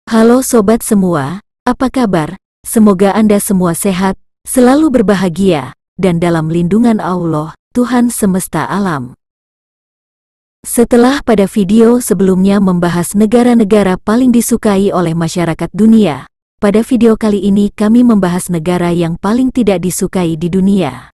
Halo sobat semua, apa kabar? Semoga Anda semua sehat, selalu berbahagia, dan dalam lindungan Allah, Tuhan semesta alam. Setelah pada video sebelumnya membahas negara-negara paling disukai oleh masyarakat dunia, pada video kali ini kami membahas negara yang paling tidak disukai di dunia.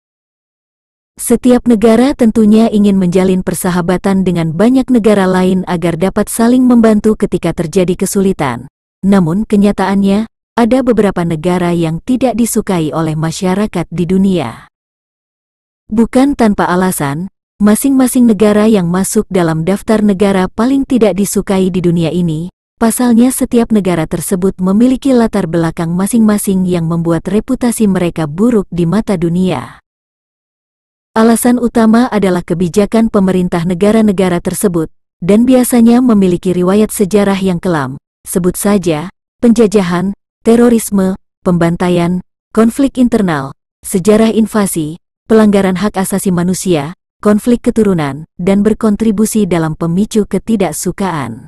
Setiap negara tentunya ingin menjalin persahabatan dengan banyak negara lain agar dapat saling membantu ketika terjadi kesulitan. Namun kenyataannya, ada beberapa negara yang tidak disukai oleh masyarakat di dunia. Bukan tanpa alasan, masing-masing negara yang masuk dalam daftar negara paling tidak disukai di dunia ini, pasalnya setiap negara tersebut memiliki latar belakang masing-masing yang membuat reputasi mereka buruk di mata dunia. Alasan utama adalah kebijakan pemerintah negara-negara tersebut, dan biasanya memiliki riwayat sejarah yang kelam. Sebut saja, penjajahan, terorisme, pembantaian, konflik internal, sejarah invasi, pelanggaran hak asasi manusia, konflik keturunan, dan berkontribusi dalam pemicu ketidaksukaan.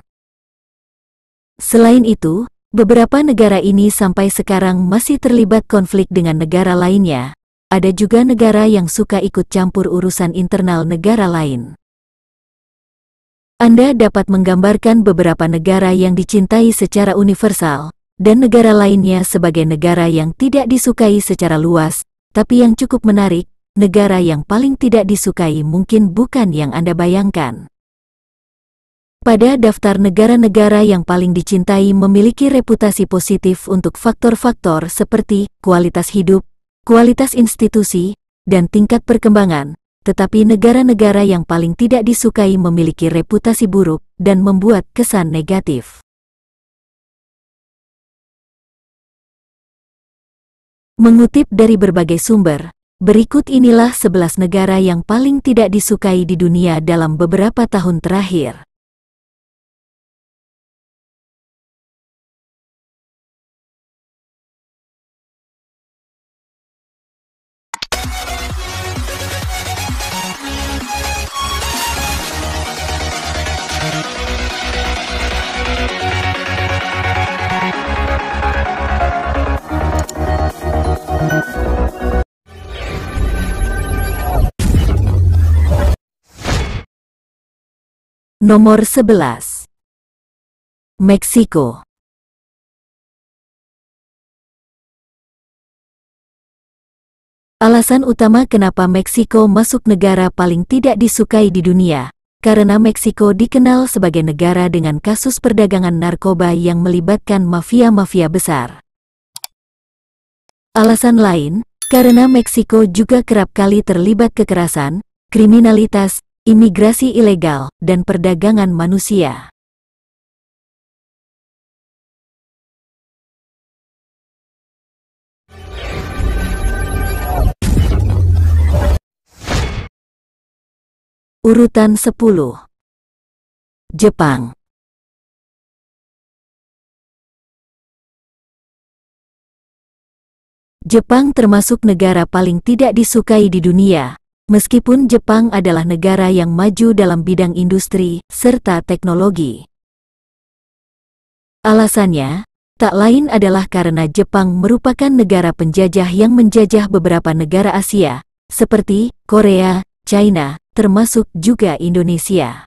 Selain itu, beberapa negara ini sampai sekarang masih terlibat konflik dengan negara lainnya. Ada juga negara yang suka ikut campur urusan internal negara lain. Anda dapat menggambarkan beberapa negara yang dicintai secara universal, dan negara lainnya sebagai negara yang tidak disukai secara luas, tapi yang cukup menarik, negara yang paling tidak disukai mungkin bukan yang Anda bayangkan. Pada daftar negara-negara yang paling dicintai memiliki reputasi positif untuk faktor-faktor seperti kualitas hidup, kualitas institusi, dan tingkat perkembangan, tetapi negara-negara yang paling tidak disukai memiliki reputasi buruk dan membuat kesan negatif. Mengutip dari berbagai sumber, berikut inilah 11 negara yang paling tidak disukai di dunia dalam beberapa tahun terakhir. Nomor 11. Meksiko. Alasan utama kenapa Meksiko masuk negara paling tidak disukai di dunia, karena Meksiko dikenal sebagai negara dengan kasus perdagangan narkoba yang melibatkan mafia-mafia besar. Alasan lain, karena Meksiko juga kerap kali terlibat kekerasan, kriminalitas, imigrasi ilegal, dan perdagangan manusia. Urutan 10. Jepang. Jepang termasuk negara paling tidak disukai di dunia, meskipun Jepang adalah negara yang maju dalam bidang industri serta teknologi. Alasannya, tak lain adalah karena Jepang merupakan negara penjajah yang menjajah beberapa negara Asia, seperti Korea, China, termasuk juga Indonesia.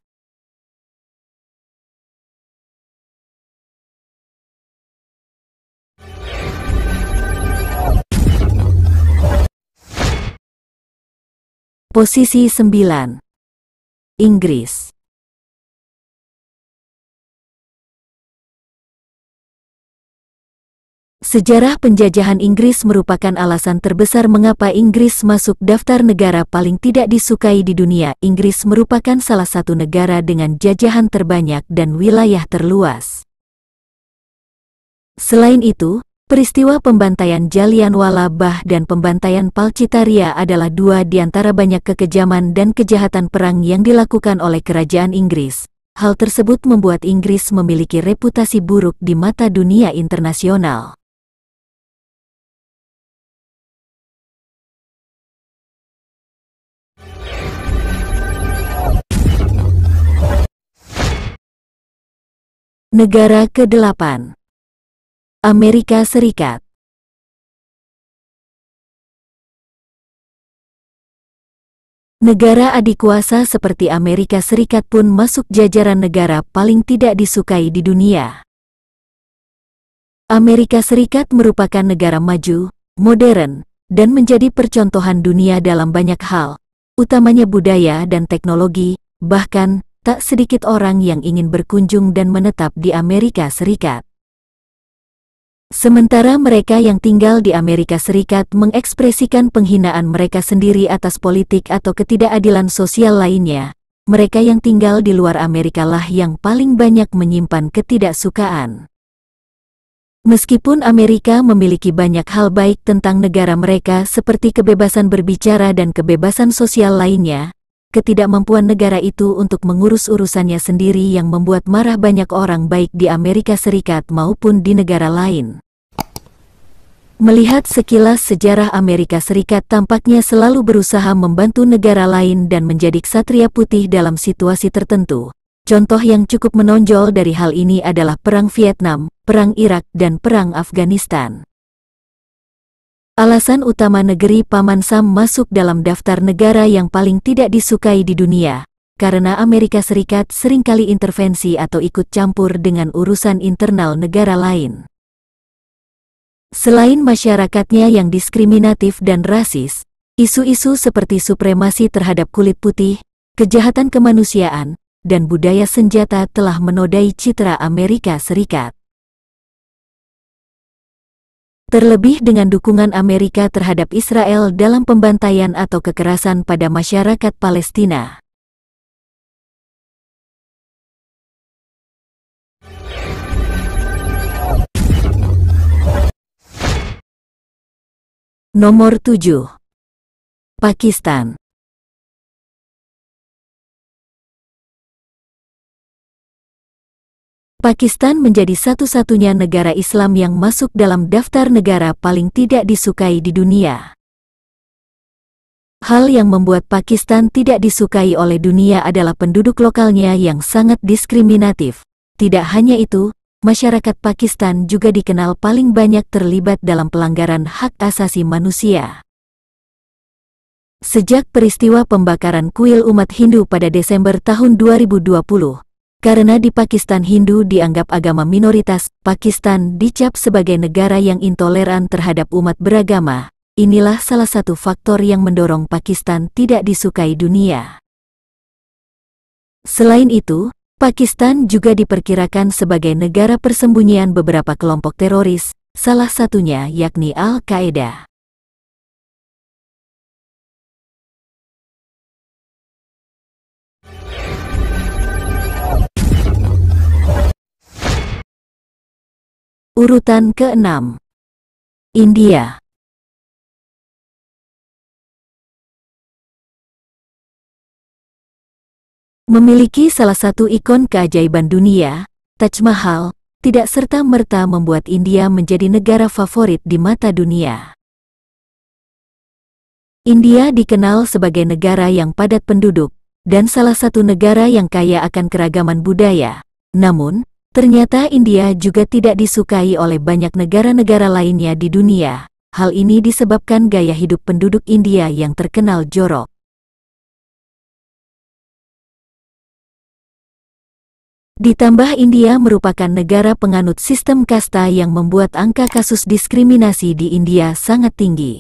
Posisi 9. Inggris. Sejarah penjajahan Inggris merupakan alasan terbesar mengapa Inggris masuk daftar negara paling tidak disukai di dunia. Inggris merupakan salah satu negara dengan jajahan terbanyak dan wilayah terluas. Selain itu, peristiwa pembantaian Jallianwala Bagh dan pembantaian Palchitaria adalah dua di antara banyak kekejaman dan kejahatan perang yang dilakukan oleh kerajaan Inggris. Hal tersebut membuat Inggris memiliki reputasi buruk di mata dunia internasional. Negara ke-8. Amerika Serikat. Negara adikuasa seperti Amerika Serikat pun masuk jajaran negara paling tidak disukai di dunia. Amerika Serikat merupakan negara maju, modern, dan menjadi percontohan dunia dalam banyak hal, utamanya budaya dan teknologi. Bahkan, tak sedikit orang yang ingin berkunjung dan menetap di Amerika Serikat. Sementara mereka yang tinggal di Amerika Serikat mengekspresikan penghinaan mereka sendiri atas politik atau ketidakadilan sosial lainnya, mereka yang tinggal di luar Amerika lah yang paling banyak menyimpan ketidaksukaan. Meskipun Amerika memiliki banyak hal baik tentang negara mereka seperti kebebasan berbicara dan kebebasan sosial lainnya, ketidakmampuan negara itu untuk mengurus urusannya sendiri yang membuat marah banyak orang baik di Amerika Serikat maupun di negara lain. Melihat sekilas sejarah Amerika Serikat tampaknya selalu berusaha membantu negara lain dan menjadi ksatria putih dalam situasi tertentu. Contoh yang cukup menonjol dari hal ini adalah Perang Vietnam, Perang Irak, dan Perang Afghanistan. Alasan utama negeri Paman Sam masuk dalam daftar negara yang paling tidak disukai di dunia, karena Amerika Serikat seringkali intervensi atau ikut campur dengan urusan internal negara lain. Selain masyarakatnya yang diskriminatif dan rasis, isu-isu seperti supremasi terhadap kulit putih, kejahatan kemanusiaan, dan budaya senjata telah menodai citra Amerika Serikat. Terlebih dengan dukungan Amerika terhadap Israel dalam pembantaian atau kekerasan pada masyarakat Palestina. Nomor 7. Pakistan. Pakistan menjadi satu-satunya negara Islam yang masuk dalam daftar negara paling tidak disukai di dunia. Hal yang membuat Pakistan tidak disukai oleh dunia adalah penduduk lokalnya yang sangat diskriminatif. Tidak hanya itu, masyarakat Pakistan juga dikenal paling banyak terlibat dalam pelanggaran hak asasi manusia. Sejak peristiwa pembakaran kuil umat Hindu pada Desember tahun 2020, karena di Pakistan Hindu dianggap agama minoritas, Pakistan dicap sebagai negara yang intoleran terhadap umat beragama. Inilah salah satu faktor yang mendorong Pakistan tidak disukai dunia. Selain itu, Pakistan juga diperkirakan sebagai negara persembunyian beberapa kelompok teroris, salah satunya yakni Al-Qaeda. Urutan ke-6. India. Memiliki salah satu ikon keajaiban dunia, Taj Mahal, tidak serta-merta membuat India menjadi negara favorit di mata dunia. India dikenal sebagai negara yang padat penduduk, dan salah satu negara yang kaya akan keragaman budaya. Namun, ternyata India juga tidak disukai oleh banyak negara-negara lainnya di dunia. Hal ini disebabkan gaya hidup penduduk India yang terkenal jorok. Ditambah India merupakan negara penganut sistem kasta yang membuat angka kasus diskriminasi di India sangat tinggi.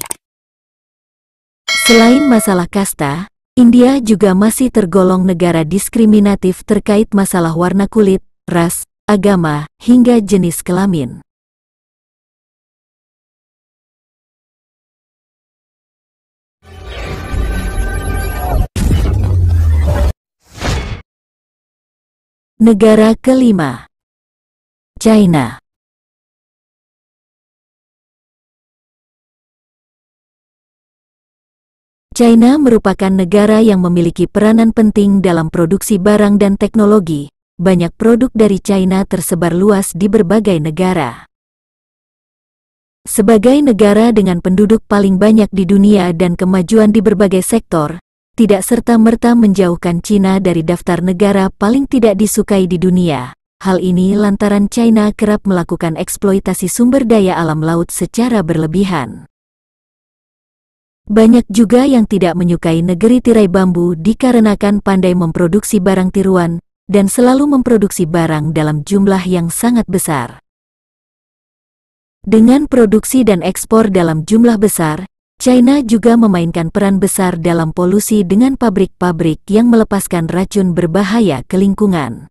Selain masalah kasta, India juga masih tergolong negara diskriminatif terkait masalah warna kulit, ras, agama, hingga jenis kelamin. Negara kelima. China. China merupakan negara yang memiliki peranan penting dalam produksi barang dan teknologi. Banyak produk dari China tersebar luas di berbagai negara. Sebagai negara dengan penduduk paling banyak di dunia dan kemajuan di berbagai sektor, tidak serta-merta menjauhkan China dari daftar negara paling tidak disukai di dunia. Hal ini lantaran China kerap melakukan eksploitasi sumber daya alam laut secara berlebihan. Banyak juga yang tidak menyukai negeri tirai bambu dikarenakan pandai memproduksi barang tiruan dan selalu memproduksi barang dalam jumlah yang sangat besar. Dengan produksi dan ekspor dalam jumlah besar, China juga memainkan peran besar dalam polusi dengan pabrik-pabrik yang melepaskan racun berbahaya ke lingkungan.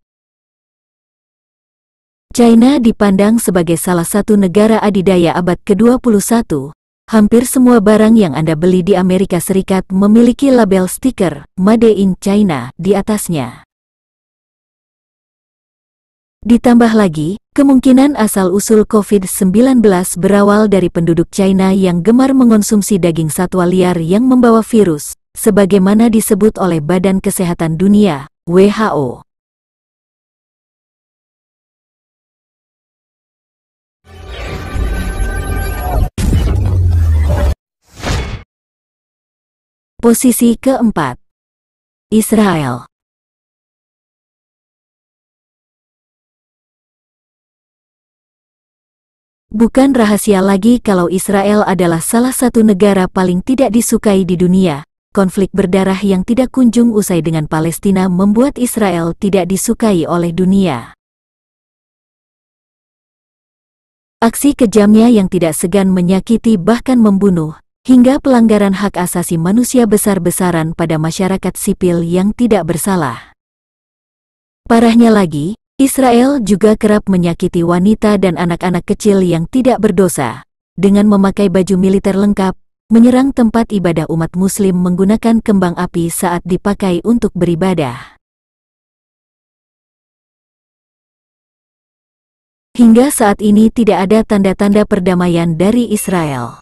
China dipandang sebagai salah satu negara adidaya abad ke-21. Hampir semua barang yang Anda beli di Amerika Serikat memiliki label stiker Made in China di atasnya. Ditambah lagi, kemungkinan asal-usul COVID-19 berawal dari penduduk China yang gemar mengonsumsi daging satwa liar yang membawa virus, sebagaimana disebut oleh Badan Kesehatan Dunia, WHO. Posisi keempat, Israel. Bukan rahasia lagi kalau Israel adalah salah satu negara paling tidak disukai di dunia. Konflik berdarah yang tidak kunjung usai dengan Palestina membuat Israel tidak disukai oleh dunia. Aksi kejamnya yang tidak segan menyakiti bahkan membunuh, hingga pelanggaran hak asasi manusia besar-besaran pada masyarakat sipil yang tidak bersalah. Parahnya lagi, Israel juga kerap menyakiti wanita dan anak-anak kecil yang tidak berdosa, dengan memakai baju militer lengkap, menyerang tempat ibadah umat Muslim menggunakan kembang api saat dipakai untuk beribadah. Hingga saat ini tidak ada tanda-tanda perdamaian dari Israel.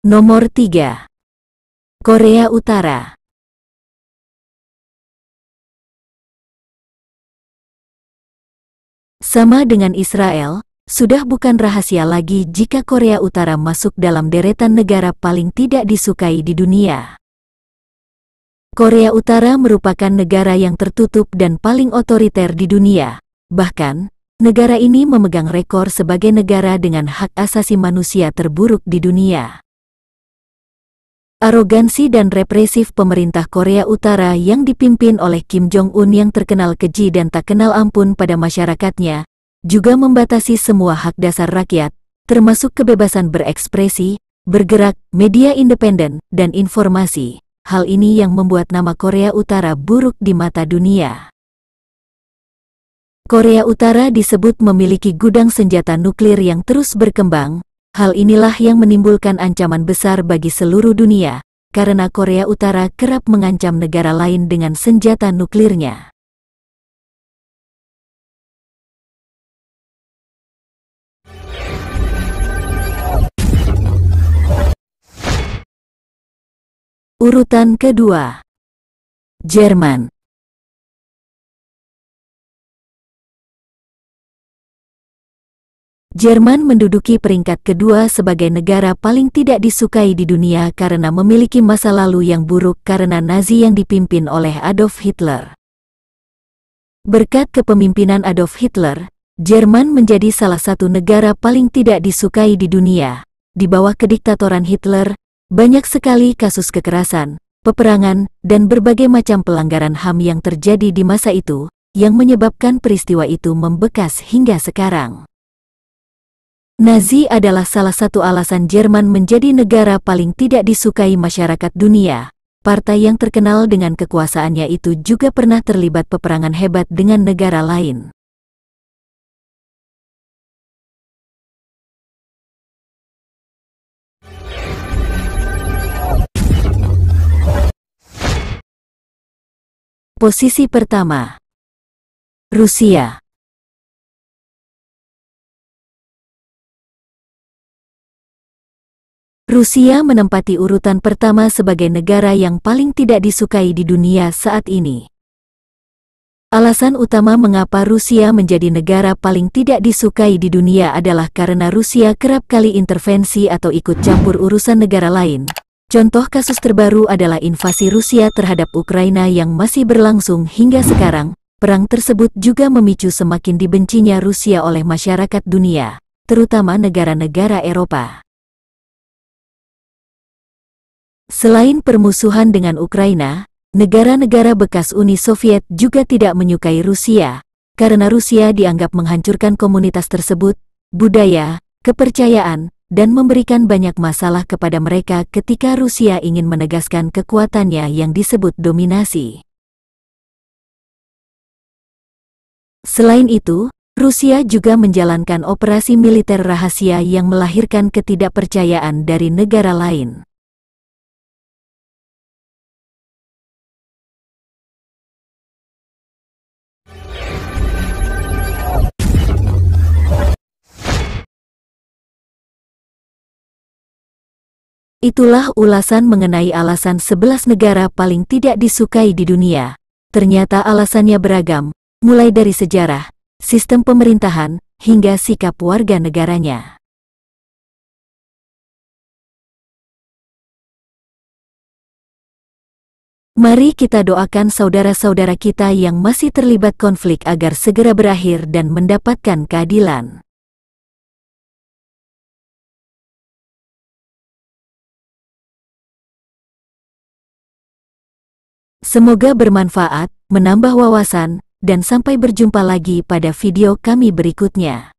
Nomor 3. Korea Utara. Sama dengan Israel, sudah bukan rahasia lagi jika Korea Utara masuk dalam deretan negara paling tidak disukai di dunia. Korea Utara merupakan negara yang tertutup dan paling otoriter di dunia. Bahkan, negara ini memegang rekor sebagai negara dengan hak asasi manusia terburuk di dunia. Arogansi dan represif pemerintah Korea Utara yang dipimpin oleh Kim Jong-un yang terkenal keji dan tak kenal ampun pada masyarakatnya, juga membatasi semua hak dasar rakyat, termasuk kebebasan berekspresi, bergerak, media independen, dan informasi. Hal ini yang membuat nama Korea Utara buruk di mata dunia. Korea Utara disebut memiliki gudang senjata nuklir yang terus berkembang. Hal inilah yang menimbulkan ancaman besar bagi seluruh dunia, karena Korea Utara kerap mengancam negara lain dengan senjata nuklirnya. Urutan kedua, Jerman. Jerman menduduki peringkat kedua sebagai negara paling tidak disukai di dunia karena memiliki masa lalu yang buruk karena Nazi yang dipimpin oleh Adolf Hitler. Berkat kepemimpinan Adolf Hitler, Jerman menjadi salah satu negara paling tidak disukai di dunia. Di bawah kediktatoran Hitler, banyak sekali kasus kekerasan, peperangan, dan berbagai macam pelanggaran HAM yang terjadi di masa itu, yang menyebabkan peristiwa itu membekas hingga sekarang. Nazi adalah salah satu alasan Jerman menjadi negara paling tidak disukai masyarakat dunia. Partai yang terkenal dengan kekuasaannya itu juga pernah terlibat peperangan hebat dengan negara lain. Posisi pertama, Rusia. Rusia menempati urutan pertama sebagai negara yang paling tidak disukai di dunia saat ini. Alasan utama mengapa Rusia menjadi negara paling tidak disukai di dunia adalah karena Rusia kerap kali intervensi atau ikut campur urusan negara lain. Contoh kasus terbaru adalah invasi Rusia terhadap Ukraina yang masih berlangsung hingga sekarang. Perang tersebut juga memicu semakin dibencinya Rusia oleh masyarakat dunia, terutama negara-negara Eropa. Selain permusuhan dengan Ukraina, negara-negara bekas Uni Soviet juga tidak menyukai Rusia, karena Rusia dianggap menghancurkan komunitas tersebut, budaya, kepercayaan, dan memberikan banyak masalah kepada mereka ketika Rusia ingin menegaskan kekuatannya yang disebut dominasi. Selain itu, Rusia juga menjalankan operasi militer rahasia yang melahirkan ketidakpercayaan dari negara lain. Itulah ulasan mengenai alasan 11 negara paling tidak disukai di dunia. Ternyata alasannya beragam, mulai dari sejarah, sistem pemerintahan, hingga sikap warga negaranya. Mari kita doakan saudara-saudara kita yang masih terlibat konflik agar segera berakhir dan mendapatkan keadilan. Semoga bermanfaat, menambah wawasan, dan sampai berjumpa lagi pada video kami berikutnya.